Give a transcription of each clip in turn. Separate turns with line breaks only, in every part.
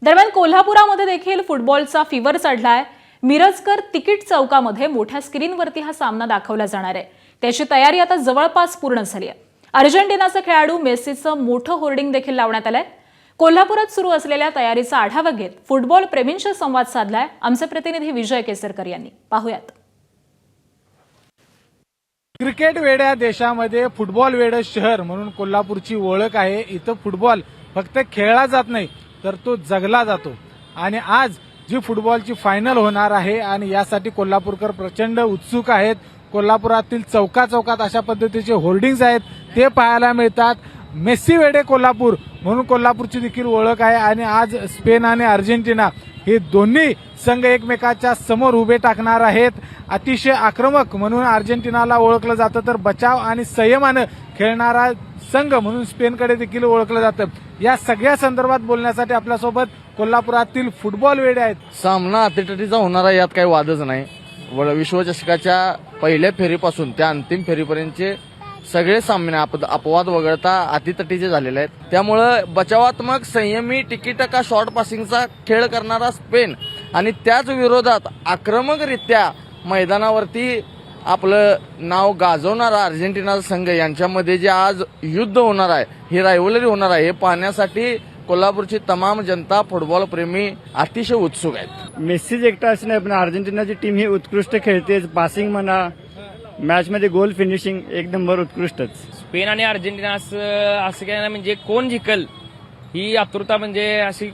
दरम्यान कोल्हापुरामध्ये देखील फुटबॉलचा फीवर चढलाय। मिरजकर तिकीट चौकामध्ये मोठ्या स्क्रीनवरती हा सामना दाखवला जाणार आहे। त्याची तयारी आता जवळपास पूर्ण झाली आहे। अर्जेंटिनाचा खेळाडू मेसीचं मोठं होर्डिंग देखील लावण्यात आलंय। कोल्हापुरात सुरू असलेल्या तयारीचा आढावा घेत फुटबॉल प्रेमींशी संवाद साधलाय आमचे प्रतिनिधी विजय केसरकर यांनी। पाहूयात।
क्रिकेट वेड्या देशामध्ये फुटबॉल वेडं शहर म्हणून कोल्हापूरची ओळख आहे। इथं फुटबॉल फक्त खेळला जात नाही तर तो जगला जातो आणि आज जी फुटबॉलची फायनल होणार आहे आणि यासाठी कोल्हापूरकर प्रचंड उत्सुक आहेत। कोल्हापुरातील चौकात अशा पद्धतीचे होर्डिंग्स आहेत ते पाहायला मिळतात। मेसी वेडे कोल्हापूर म्हणून कोल्हापूरची देखील ओळख आहे आणि आज स्पेन आणि अर्जेंटिना हे दोन्ही संघ एकमेकाच्या समोर उभे टाकणार आहेत। अतिशय आक्रमक म्हणून अर्जेंटिनाला ओळखलं जातं तर बचाव आणि संयमानं खेळणारा संघ म्हणून स्पेनकडे देखील ओळखलं जातं। या सगळ्या संदर्भात बोलण्यासाठी आपल्यासोबत कोल्हापुरातील फुटबॉल वेडे आहेत।
सामना अतितटीचा होणारा यात काही वादच नाही। विश्वचषकाच्या पहिल्या फेरीपासून त्या अंतिम फेरीपर्यंतचे सगळे सामने अपवाद वगळता अतितटीचे झालेले आहेत। त्यामुळे बचावात्मक संयमी टिकीटका शॉर्ट पासिंगचा खेळ करणारा स्पेन आणि त्याच विरोधात आक्रमकरित्या मैदानावरती आपलं नाव गाजवणारा अर्जेंटिनाचा संघ यांच्यामध्ये जे आज युद्ध होणार आहे, ही रायव्हलरी होणार आहे, हे पाहण्यासाठी कोल्हापूरची तमाम जनता फुटबॉल प्रेमी अतिशय उत्सुक आहेत।
मेस्सीच एकटा असं नाही पण अर्जेंटिनाची टीम ही उत्कृष्ट खेळते। पासिंग म्हणा, मॅच मध्ये गोल फिनिशिंग एक नंबर उत्कृष्टच।
स्पेन आणि अर्जेंटिना असं काय ना, म्हणजे कोण जिंकल ही आतुरता म्हणजे अशी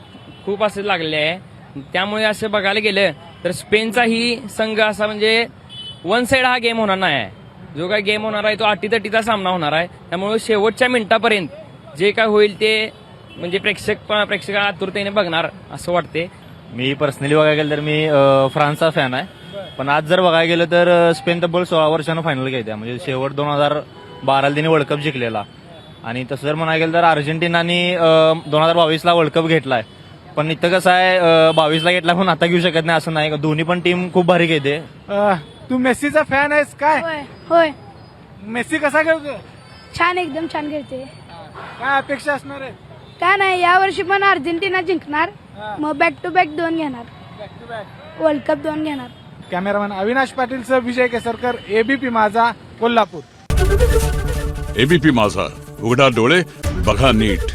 खूप असं लागली आहे। त्यामुळे असं बघायला गेलं तर स्पेनचा ही संघ असा म्हणजे वन साइड हा गेम होणार नाही आहे। जो काही गेम होणार आहे तो अटीतटीचा सामना होणार आहे। त्यामुळे शेवटच्या मिनिटापर्यंत जे काय होईल ते म्हणजे प्रेक्षक आतुरतेने बघणार असं वाटते।
मी पर्सनली बघायला गेलं तर मी फ्रान्सचा फॅन आहे, पण आज जर बघायला गेलं तर स्पेन तब्बल 16 वर्षानं फायनल घेते, म्हणजे शेवट 2012 त्यांनी वर्ल्ड कप जिंकलेला। आणि तसं जर म्हणायला गेलं तर अर्जेंटिनानी 2022ला वर्ल्ड कप घेतलाय, पण इथं कसं आहे 22ला घेतला पण आता घेऊ शकत नाही असं नाही। दोन्ही पण टीम खूप भारी खेळते।
तू मेसीचा फॅन आहेस काय?
होय
मेसी कसा खेळतो?
छान, एकदम छान खेळते।
काय अपेक्षा असणार आहे?
काय नाही, या वर्षी पण अर्जेंटिना जिंकणार, मग बॅक टू बॅक 2 घेणार, वर्ल्ड कप 2 घेणार।
कॅमेरामॅन अविनाश पाटीलसह विजय केसरकर, एबीपी माझा, कोल्हापूर।
एबीपी माझा, उघडा डोळे बघा नीट।